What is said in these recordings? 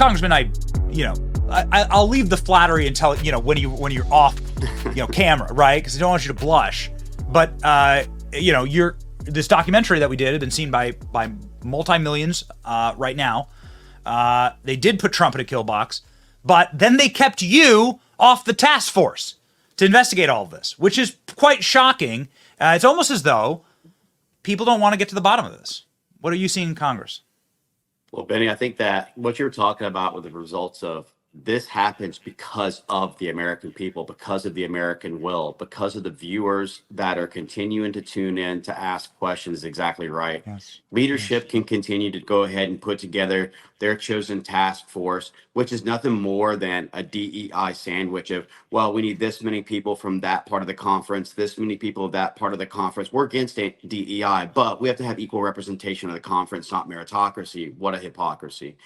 Congressman, I'll leave the flattery until when you're off, camera, right? Because I don't want you to blush. But this documentary that we did had been seen by multi-millions right now. They did put Trump in a kill box, but then they kept you off the task force to investigate all of this, which is quite shocking. It's almost as though people don't want to get to the bottom of this. What are you seeing in Congress? Well, Benny, I think that what you're talking about with the results of this happens because of the American people, because of the American will, because of the viewers that are continuing to tune in to ask questions. Exactly right. Yes. Leadership can continue to go ahead and put together their chosen task force, which is nothing more than a DEI sandwich of, well, we need this many people from that part of the conference, this many people of that part of the conference. We're against DEI, but we have to have equal representation of the conference, not meritocracy. What a hypocrisy.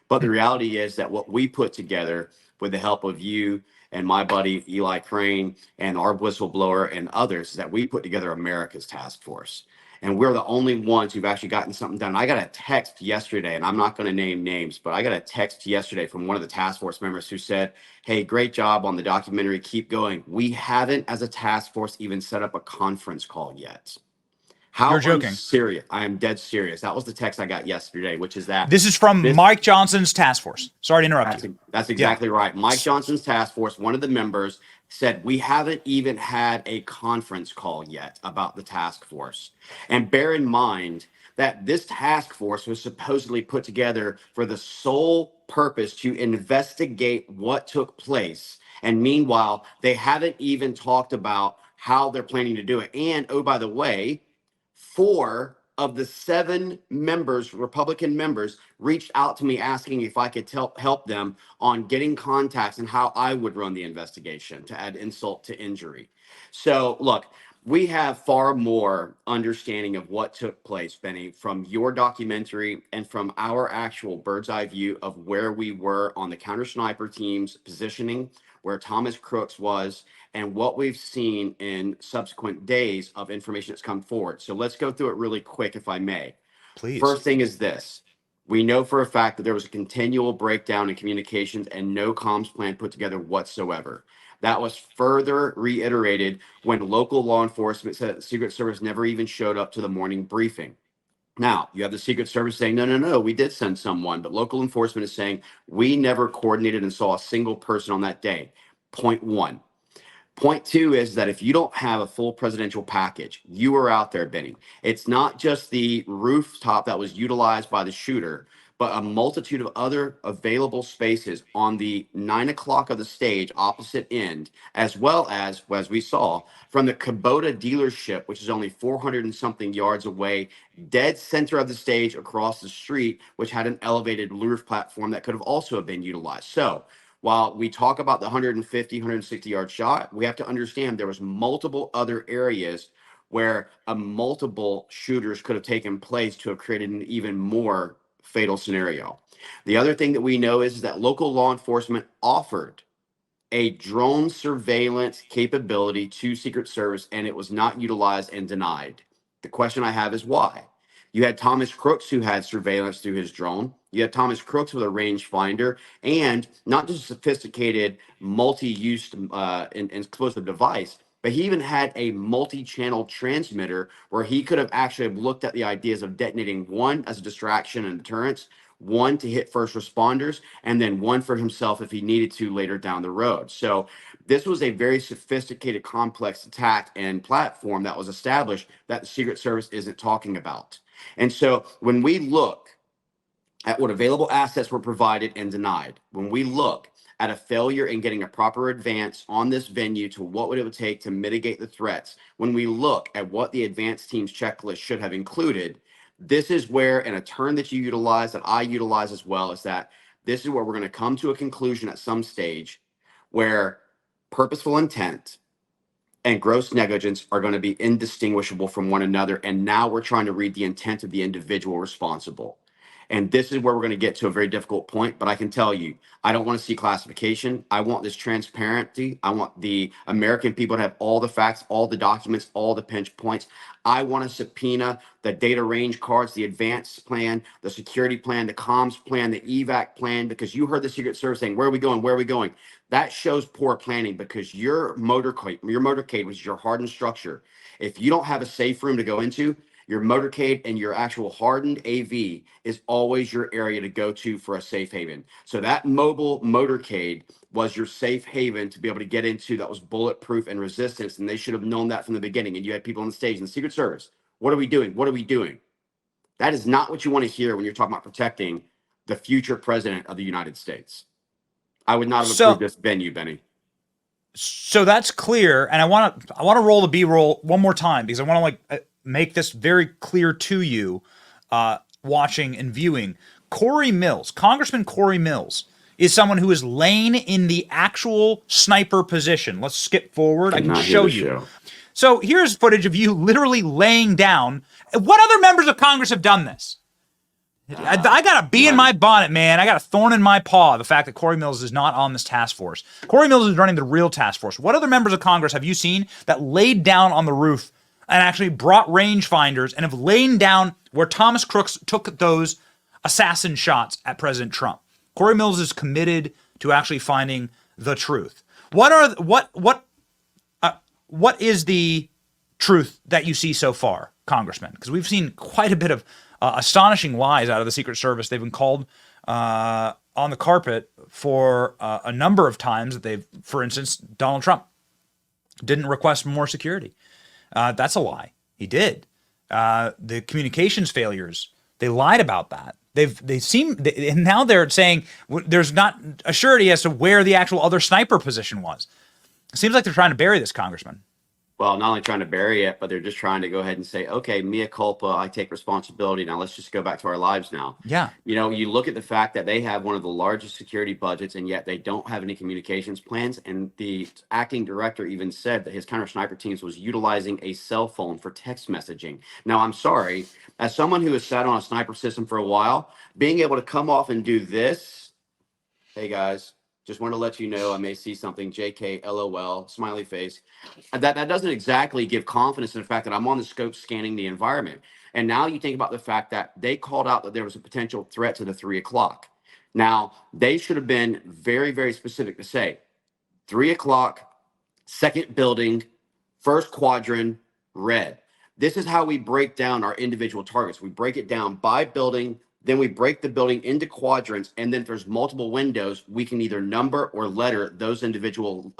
But the reality is that what we put together with the help of you and my buddy Eli Crane and our whistleblower and others is that we put together America's task force. And we're the only ones who've actually gotten something done. I got a text yesterday, and I'm not going to name names, but I got a text yesterday from one of the task force members who said, hey, great job on the documentary. Keep going. We haven't, as a task force, even set up a conference call yet. How You're joking. Serious. I am dead serious. That was the text I got yesterday, which is that this is from Mike Johnson's task force. Sorry to interrupt you. That's exactly right. Mike Johnson's task force, one of the members, said we haven't even had a conference call yet about the task force. And bear in mind that this task force was supposedly put together for the sole purpose to investigate what took place. And meanwhile, they haven't even talked about how they're planning to do it. And oh, by the way, 4 of the 7 members, Republican members, reached out to me asking if I could help them on getting contacts and how I would run the investigation to add insult to injury. So look, we have far more understanding of what took place, Benny, from your documentary and from our actual bird's eye view of where we were on the counter sniper team's positioning, where Thomas Crooks was, and what we've seen in subsequent days of information that's come forward. So let's go through it really quick, if I may. Please. First thing is this. We know for a fact that there was a continual breakdown in communications and no comms plan put together whatsoever. That was further reiterated when local law enforcement said that the Secret Service never even showed up to the morning briefing. Now, you have the Secret Service saying, no, we did send someone, but local enforcement is saying we never coordinated and saw a single person on that day. Point 1. Point 2 is that if you don't have a full presidential package, you are out there, Benny. It's not just the rooftop that was utilized by the shooter, but a multitude of other available spaces on the 9 o'clock of the stage opposite end, as well as we saw, from the Kubota dealership, which is only 400 and something yards away, dead center of the stage across the street, which had an elevated roof platform that could have also been utilized. So while we talk about the 150, 160-yard shot, we have to understand there was multiple other areas where multiple shooters could have taken place to have created an even more fatal scenario. The other thing that we know is that local law enforcement offered a drone surveillance capability to Secret Service, and it was not utilized and denied. The question I have is why? You had Thomas Crooks, who had surveillance through his drone. You had Thomas Crooks with a rangefinder and not just a sophisticated multi-use and explosive device, but he even had a multi-channel transmitter where he could have actually looked at the ideas of detonating one as a distraction and deterrence, one to hit first responders, and then one for himself if he needed to later down the road. So this was a very sophisticated, complex attack and platform that was established that the Secret Service isn't talking about. And so when we look at what available assets were provided and denied, when we look at a failure in getting a proper advance on this venue to what it would take to mitigate the threats, when we look at what the advanced team's checklist should have included, this is where, and a term that you utilize, that I utilize as well, is that this is where we're going to come to a conclusion at some stage where purposeful intent and gross negligence are going to be indistinguishable from one another. And now we're trying to read the intent of the individual responsible. And this is where we're going to get to a very difficult point. But I can tell you, I don't want to see classification. I want this transparency. I want the American people to have all the facts, all the documents, all the pinch points. I want to subpoena the data range cards, the advanced plan, the security plan, the comms plan, the evac plan, because you heard the Secret Service saying, where are we going? Where are we going? That shows poor planning, because your motorcade, which is your hardened structure, if you don't have a safe room to go into, your motorcade and your actual hardened AV is always your area to go to for a safe haven. So that mobile motorcade was your safe haven to be able to get into, that was bulletproof and resistance. And they should have known that from the beginning. And you had people on the stage in the Secret Service. What are we doing? What are we doing? That is not what you want to hear when you're talking about protecting the future president of the United States. I would not have approved this venue, Benny. So that's clear. And I want to roll the B-roll one more time, because I want to make this very clear to you, watching and viewing. Cory Mills, Congressman Cory Mills, is someone who is laying in the actual sniper position. Let's skip forward. I can show you. So here's footage of you literally laying down. What other members of Congress have done this? I got a bee in my bonnet, man. I got a thorn in my paw, the fact that Cory Mills is not on this task force. Cory Mills is running the real task force. What other members of Congress have you seen that laid down on the roof and actually brought rangefinders and have lain down where Thomas Crooks took those assassin shots at President Trump? Cory Mills is committed to actually finding the truth. What is the truth that you see so far, Congressman? Because we've seen quite a bit of astonishing lies out of the Secret Service. They've been called on the carpet for a number of times. That they've, for instance, Donald Trump didn't request more security. That's a lie. He did. The communications failures, they lied about that. And now they're saying there's not a surety as to where the actual other sniper position was. It seems like they're trying to bury this, Congressman. Well, not only trying to bury it, but they're just trying to go ahead and say, okay, mea culpa, I take responsibility. Now let's just go back to our lives now. Yeah. You know, you look at the fact that they have one of the largest security budgets, and yet they don't have any communications plans. And the acting director even said that his counter sniper teams was utilizing a cell phone for text messaging. Now, I'm sorry, as someone who has sat on a sniper system for a while, being able to come off and do this, hey guys, just want to let you know I may see something, JK, LOL, smiley face. That doesn't exactly give confidence in the fact that I'm on the scope scanning the environment. And now you think about the fact that they called out that there was a potential threat to the 3 o'clock. Now, they should have been very, very specific to say 3 o'clock, second building, first quadrant, red. This is how we break down our individual targets. We break it down by building. Then we break the building into quadrants, and then if there's multiple windows, we can either number or letter those individual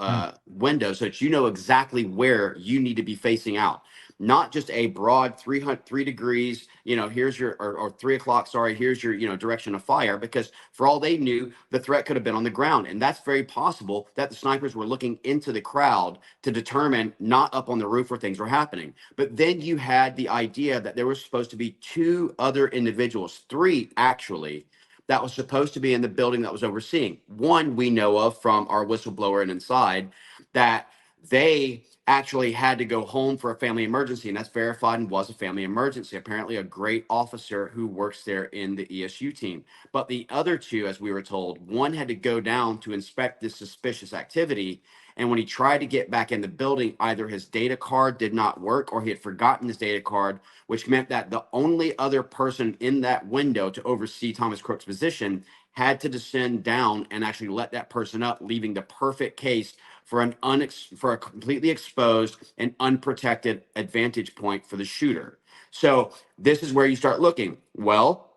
windows so that you know exactly where you need to be facing out. Not just a broad 3 degrees, you know, here's your, or 3 o'clock, sorry, here's your, you know, direction of fire, because for all they knew, the threat could have been on the ground. And that's very possible that the snipers were looking into the crowd to determine not up on the roof where things were happening. But then you had the idea that there was supposed to be 2 other individuals, 3 actually, that was supposed to be in the building that was overseeing. One we know of from our whistleblower and inside, that they actually had to go home for a family emergency, and that's verified and was a family emergency. Apparently a great officer who works there in the ESU team. But the other 2, as we were told, one had to go down to inspect this suspicious activity, and when he tried to get back in the building, either his data card did not work or he had forgotten his data card, which meant that the only other person in that window to oversee Thomas Crook's position had to descend down and actually let that person up, leaving the perfect case for a completely exposed and unprotected advantage point for the shooter. So this is where you start looking. Well,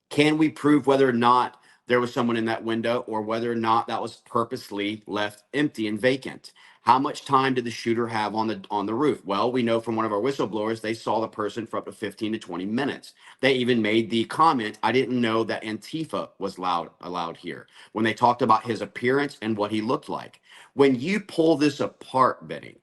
can we prove whether or not there was someone in that window, or whether or not that was purposely left empty and vacant? How much time did the shooter have on the roof? Well, we know from one of our whistleblowers, they saw the person for up to 15 to 20 minutes. They even made the comment, I didn't know that Antifa was allowed here, when they talked about his appearance and what he looked like. When you pull this apart, Benny,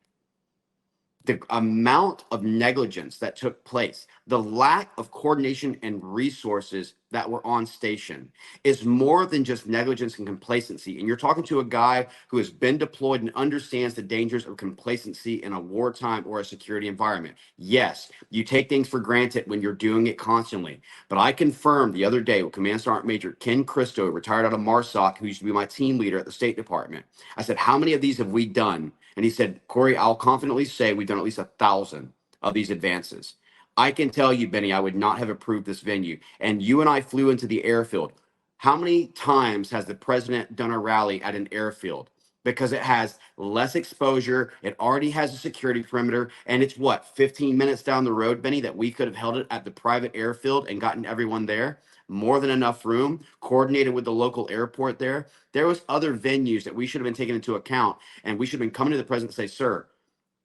the amount of negligence that took place, the lack of coordination and resources that were on station is more than just negligence and complacency. And you're talking to a guy who has been deployed and understands the dangers of complacency in a wartime or a security environment. Yes, you take things for granted when you're doing it constantly. But I confirmed the other day with Command Sergeant Major Ken Christo, retired out of MARSOC, who used to be my team leader at the State Department. I said, how many of these have we done? And he said, Cory, I'll confidently say we've done at least 1,000 of these advances. I can tell you, Benny, I would not have approved this venue. And you and I flew into the airfield. How many times has the president done a rally at an airfield? Because it has less exposure. It already has a security perimeter. And it's what, 15 minutes down the road, Benny, that we could have held it at the private airfield and gotten everyone there. More than enough room, coordinated with the local airport there. There was other venues that we should have been taking into account. And we should have been coming to the president and say, sir,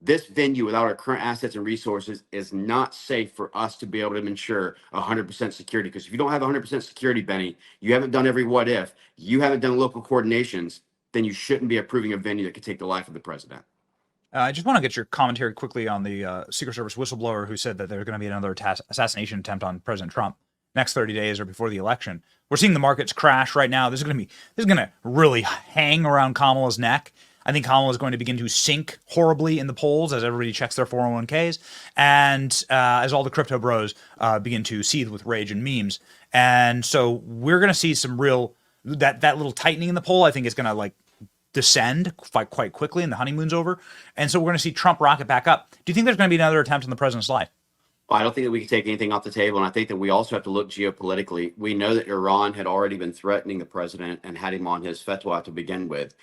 this venue without our current assets and resources is not safe for us to be able to ensure 100% security. Because if you don't have 100% security, Benny, you haven't done every what if, you haven't done local coordinations, then you shouldn't be approving a venue that could take the life of the president. I just want to get your commentary quickly on the Secret Service whistleblower who said that there's going to be another assassination attempt on President Trump next 30 days or before the election. We're seeing the markets crash right now. This is going to really hang around Kamala's neck. I think Kamala is going to begin to sink horribly in the polls as everybody checks their 401ks and as all the crypto bros begin to seethe with rage and memes. And so we're going to see some real, that little tightening in the poll, I think is going to like descend quite quickly and the honeymoon's over. And so we're going to see Trump rocket back up. Do you think there's going to be another attempt on the president's life? Well, I don't think that we can take anything off the table. And I think that we also have to look geopolitically. We know that Iran had already been threatening the president and had him on his fatwa to begin with.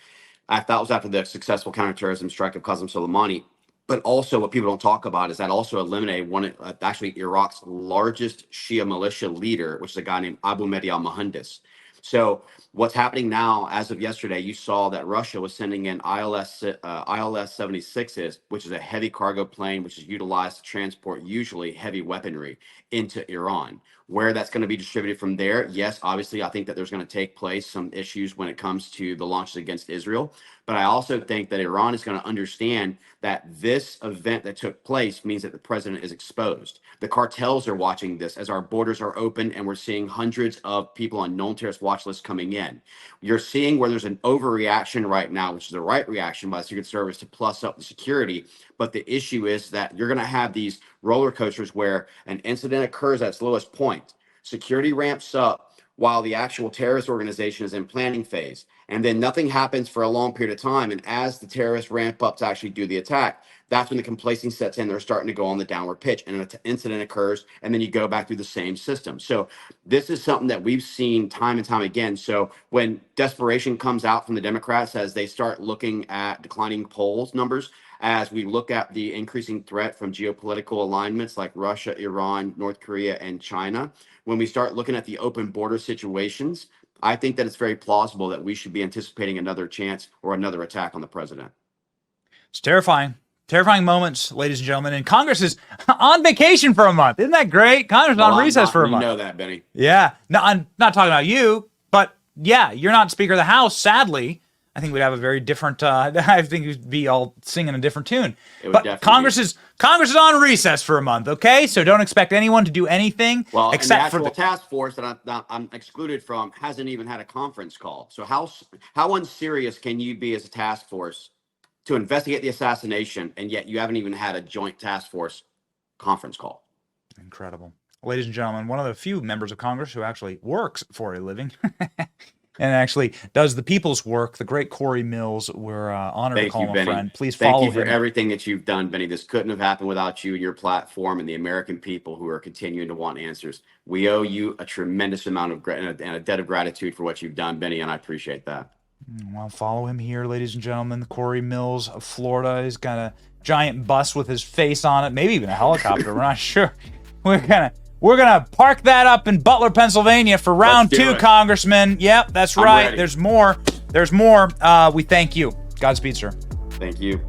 That was after the successful counterterrorism strike of Qasem Soleimani. But also what people don't talk about is that also eliminated actually Iraq's largest Shia militia leader, which is a guy named Abu Mahdi al-Muhandis. So what's happening now, as of yesterday, you saw that Russia was sending in ILS 76s, which is a heavy cargo plane, which is utilized to transport usually heavy weaponry into Iran. Where that's going to be distributed from there, yes, obviously, I think that there's going to take place some issues when it comes to the launches against Israel. But I also think that Iran is going to understand that this event that took place means that the president is exposed. The cartels are watching this as our borders are open and we're seeing hundreds of people on known terrorist watch lists coming in. You're seeing where there's an overreaction right now, which is the right reaction by the Secret Service to plus up the security. But the issue is that you're going to have these roller coasters where an incident occurs at its lowest point. Security ramps up while the actual terrorist organization is in planning phase. And then nothing happens for a long period of time. And as the terrorists ramp up to actually do the attack, that's when the complacency sets in. They're starting to go on the downward pitch and an incident occurs. And then you go back through the same system. So this is something that we've seen time and time again. So when desperation comes out from the Democrats as they start looking at declining polls numbers, as we look at the increasing threat from geopolitical alignments like Russia, Iran, North Korea, and China, when we start looking at the open border situations, I think that it's very plausible that we should be anticipating another chance or another attack on the president. It's terrifying. Terrifying moments, ladies and gentlemen. And Congress is on vacation for a month. Isn't that great? Congress is on recess for a month. You know that, Benny. Yeah. No, I'm not talking about you, but yeah, you're not Speaker of the House, sadly. I think we'd have a very different, I think we'd be all singing a different tune. But Congress is on recess for a month, okay? So don't expect anyone to do anything except for the task force that I'm excluded from hasn't even had a conference call. So how unserious can you be as a task force to investigate the assassination, and yet you haven't even had a joint task force conference call? Incredible. Ladies and gentlemen, one of the few members of Congress who actually works for a living and actually does the people's work, the great Cory Mills. We're honored to call him a friend. Please follow him. Thank you for everything that you've done, Benny. This couldn't have happened without you and your platform and the American people who are continuing to want answers. We owe you a tremendous amount of and a debt of gratitude for what you've done, Benny, and I appreciate that. Well, follow him here, ladies and gentlemen. Cory Mills of Florida. He's got a giant bus with his face on it, maybe even a helicopter. We're not sure. We're gonna park that up in Butler, Pennsylvania for round 2, Congressman. Yep, that's right. There's more. We thank you. Godspeed, sir. Thank you.